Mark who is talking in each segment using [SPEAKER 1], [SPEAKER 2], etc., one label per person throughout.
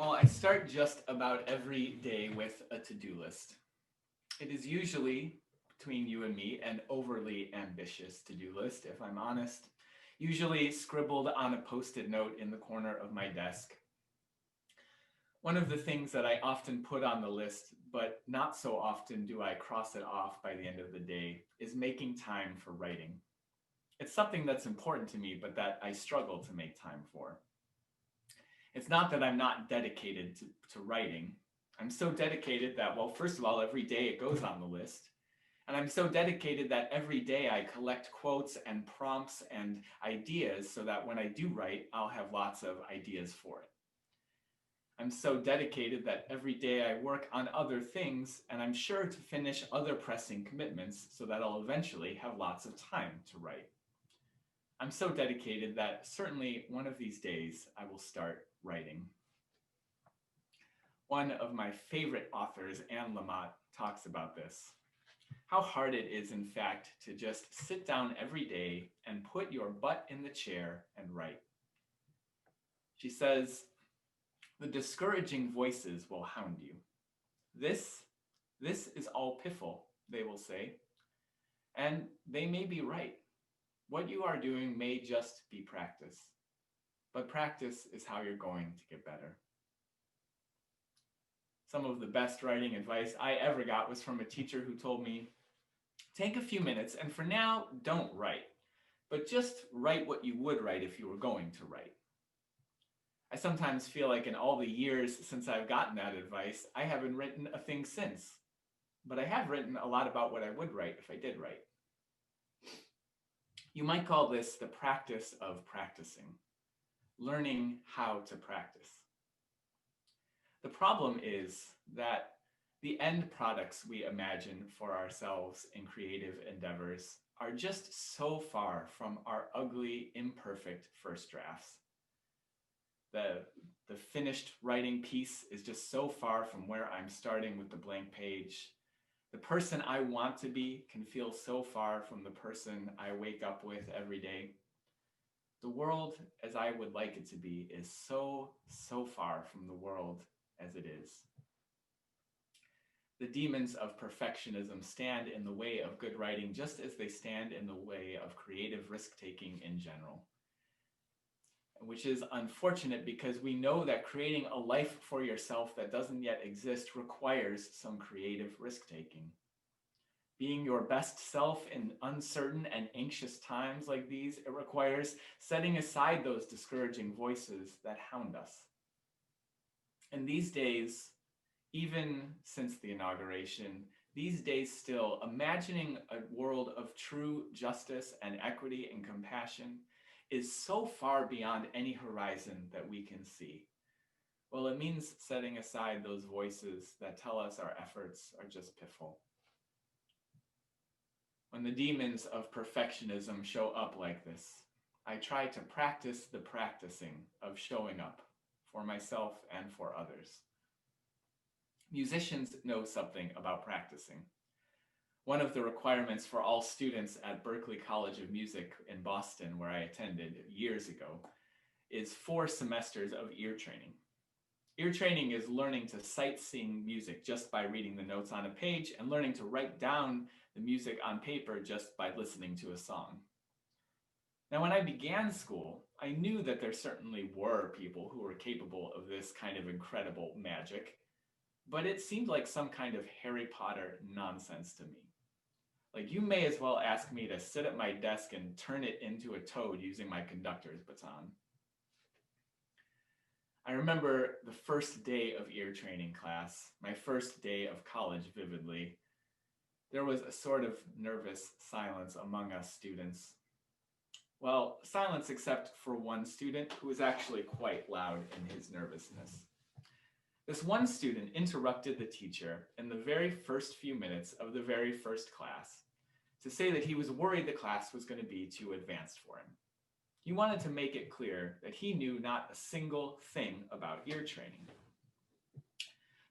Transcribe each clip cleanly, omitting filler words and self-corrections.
[SPEAKER 1] Well, I start just about every day with a to-do list. It is usually, between you and me, an overly ambitious to-do list, if I'm honest. Usually scribbled on a post-it note in the corner of my desk. One of the things that I often put on the list, but not so often do I cross it off by the end of the day, is making time for writing. It's something that's important to me, but that I struggle to make time for. It's not that I'm not dedicated to writing. I'm so dedicated that, well, first of all, every day it goes on the list. And I'm so dedicated that every day I collect quotes and prompts and ideas so that when I do write, I'll have lots of ideas for it. I'm so dedicated that every day I work on other things, and I'm sure to finish other pressing commitments so that I'll eventually have lots of time to write. I'm so dedicated that certainly one of these days I will start writing. One of my favorite authors, Anne Lamott, talks about this. How hard it is, in fact, to just sit down every day and put your butt in the chair and write. She says, the discouraging voices will hound you. This is all piffle, they will say. And they may be right. What you are doing may just be practice. But practice is how you're going to get better. Some of the best writing advice I ever got was from a teacher who told me, take a few minutes and for now, don't write. But just write what you would write if you were going to write. I sometimes feel like in all the years since I've gotten that advice, I haven't written a thing since. But I have written a lot about what I would write if I did write. You might call this the practice of practicing, learning how to practice. The problem is that the end products we imagine for ourselves in creative endeavors are just so far from our ugly, imperfect first drafts. The finished writing piece is just so far from where I'm starting with the blank page. The person I want to be can feel so far from the person I wake up with every day. The world as I would like it to be is so far from the world as it is. The demons of perfectionism stand in the way of good writing just as they stand in the way of creative risk-taking in general. Which is unfortunate because we know that creating a life for yourself that doesn't yet exist requires some creative risk-taking. Being your best self in uncertain and anxious times like these, it requires setting aside those discouraging voices that hound us. And these days, even since the inauguration, these days still, imagining a world of true justice and equity and compassion is so far beyond any horizon that we can see. Well, it means setting aside those voices that tell us our efforts are just piffle. When the demons of perfectionism show up like this, I try to practice the practicing of showing up for myself and for others. Musicians know something about practicing. One of the requirements for all students at Berklee College of Music in Boston, where I attended years ago, is 4 semesters of ear training. Ear training is learning to sight sing music just by reading the notes on a page and learning to write down the music on paper just by listening to a song. Now, when I began school, I knew that there certainly were people who were capable of this kind of incredible magic, but it seemed like some kind of Harry Potter nonsense to me. Like, you may as well ask me to sit at my desk and turn it into a toad using my conductor's baton. I remember the first day of ear training class, my first day of college vividly. There was a sort of nervous silence among us students. Well, silence except for one student who was actually quite loud in his nervousness. This one student interrupted the teacher in the very first few minutes of the very first class to say that he was worried the class was going to be too advanced for him. He wanted to make it clear that he knew not a single thing about ear training.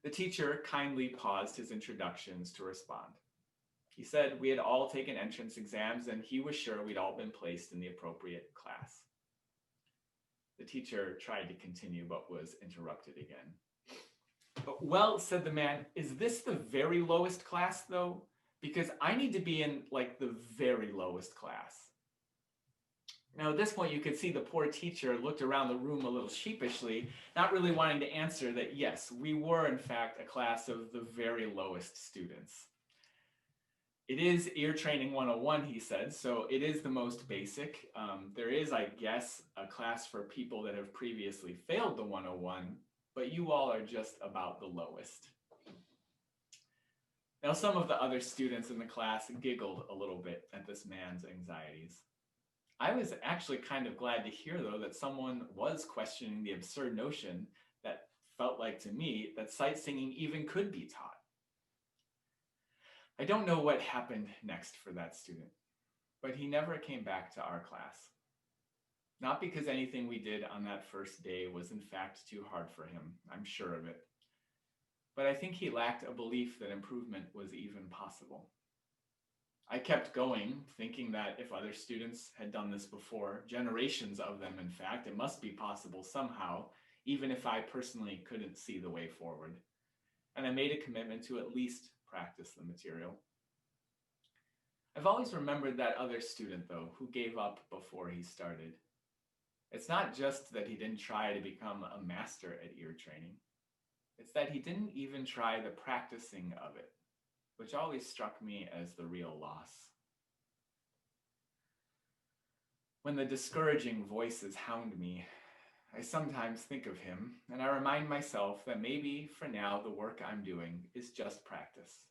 [SPEAKER 1] The teacher kindly paused his introductions to respond. He said we had all taken entrance exams and he was sure we'd all been placed in the appropriate class. The teacher tried to continue, but was interrupted again. Well, said the man, is this the very lowest class, though? Because I need to be in, like, the very lowest class. Now, at this point, you could see the poor teacher looked around the room a little sheepishly, not really wanting to answer that, yes, we were, in fact, a class of the very lowest students. It is ear training 101, he said, so it is the most basic. There is, I guess, a class for people that have previously failed the 101, but you all are just about the lowest. Now, some of the other students in the class giggled a little bit at this man's anxieties. I was actually kind of glad to hear, though, that someone was questioning the absurd notion that felt like to me that sight singing even could be taught. I don't know what happened next for that student, but he never came back to our class. Not because anything we did on that first day was in fact too hard for him, I'm sure of it. But I think he lacked a belief that improvement was even possible. I kept going, thinking that if other students had done this before, generations of them in fact, it must be possible somehow, even if I personally couldn't see the way forward. And I made a commitment to at least practice the material. I've always remembered that other student, though, who gave up before he started. It's not just that he didn't try to become a master at ear training. It's that he didn't even try the practicing of it, which always struck me as the real loss. When the discouraging voices hound me, I sometimes think of him, and I remind myself that maybe for now the work I'm doing is just practice.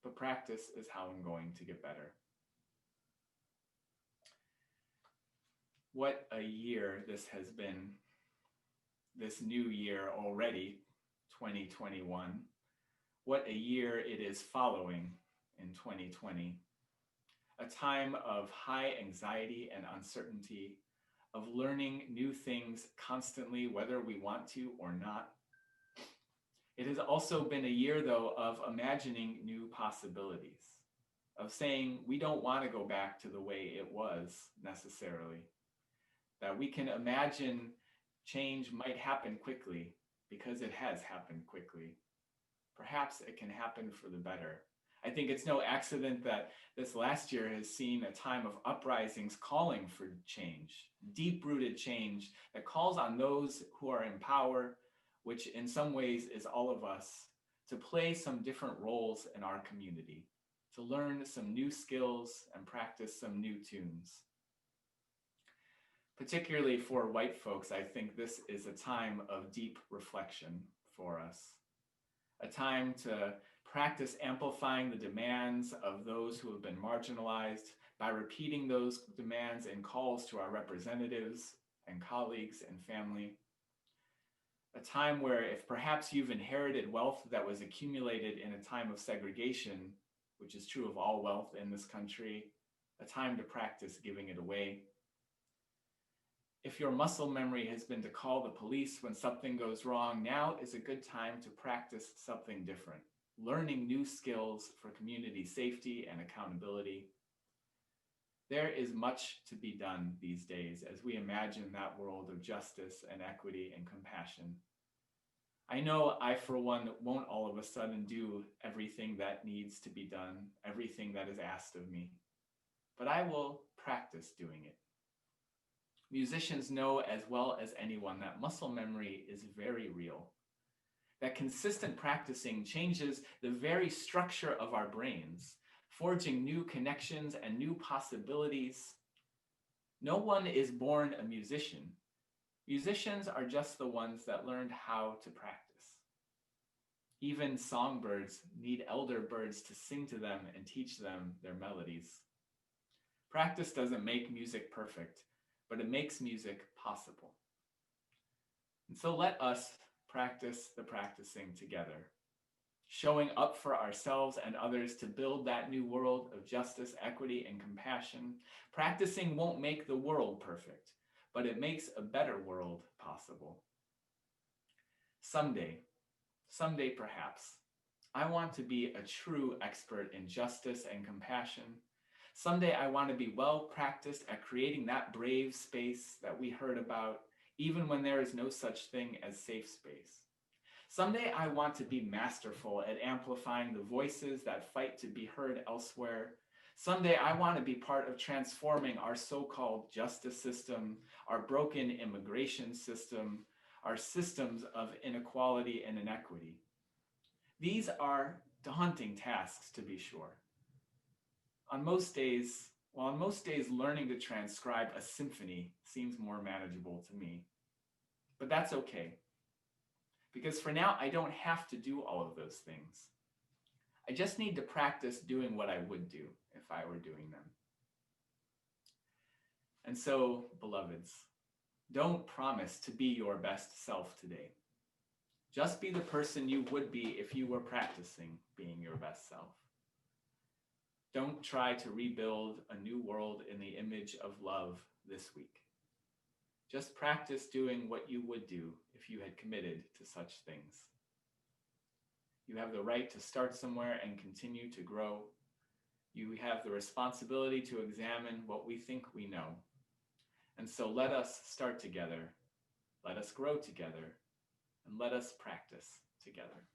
[SPEAKER 1] But practice is how I'm going to get better. What a year this has been. This new year already, 2021. What a year it is following in 2020. A time of high anxiety and uncertainty, of learning new things constantly, whether we want to or not. It has also been a year, though, of imagining new possibilities, of saying we don't want to go back to the way it was necessarily, that we can imagine change might happen quickly because it has happened quickly. Perhaps it can happen for the better. I think it's no accident that this last year has seen a time of uprisings calling for change, deep-rooted change that calls on those who are in power, which in some ways is all of us, to play some different roles in our community, to learn some new skills and practice some new tunes. Particularly for white folks, I think this is a time of deep reflection for us, a time to practice amplifying the demands of those who have been marginalized by repeating those demands in calls to our representatives and colleagues and family. A time where if perhaps you've inherited wealth that was accumulated in a time of segregation, which is true of all wealth in this country, a time to practice giving it away. If your muscle memory has been to call the police when something goes wrong, now is a good time to practice something different, learning new skills for community safety and accountability. There is much to be done these days as we imagine that world of justice and equity and compassion. I know I, for one, won't all of a sudden do everything that needs to be done, everything that is asked of me, but I will practice doing it. Musicians know as well as anyone that muscle memory is very real, that consistent practicing changes the very structure of our brains, forging new connections and new possibilities. No one is born a musician. Musicians are just the ones that learned how to practice. Even songbirds need elder birds to sing to them and teach them their melodies. Practice doesn't make music perfect, but it makes music possible. And so let us practice the practicing together, showing up for ourselves and others to build that new world of justice, equity, and compassion. Practicing won't make the world perfect, but it makes a better world possible. Someday perhaps, I want to be a true expert in justice and compassion. Someday I want to be well practiced at creating that brave space that we heard about, even when there is no such thing as safe space. Someday I want to be masterful at amplifying the voices that fight to be heard elsewhere. Someday I want to be part of transforming our so-called justice system, our broken immigration system, our systems of inequality and inequity. These are daunting tasks, to be sure. On most days, learning to transcribe a symphony seems more manageable to me. But that's okay, because for now, I don't have to do all of those things. I just need to practice doing what I would do if I were doing them. And so, beloveds, don't promise to be your best self today. Just be the person you would be if you were practicing being your best self. Don't try to rebuild a new world in the image of love this week. Just practice doing what you would do if you had committed to such things. You have the right to start somewhere and continue to grow. You have the responsibility to examine what we think we know. And so let us start together, let us grow together, and let us practice together.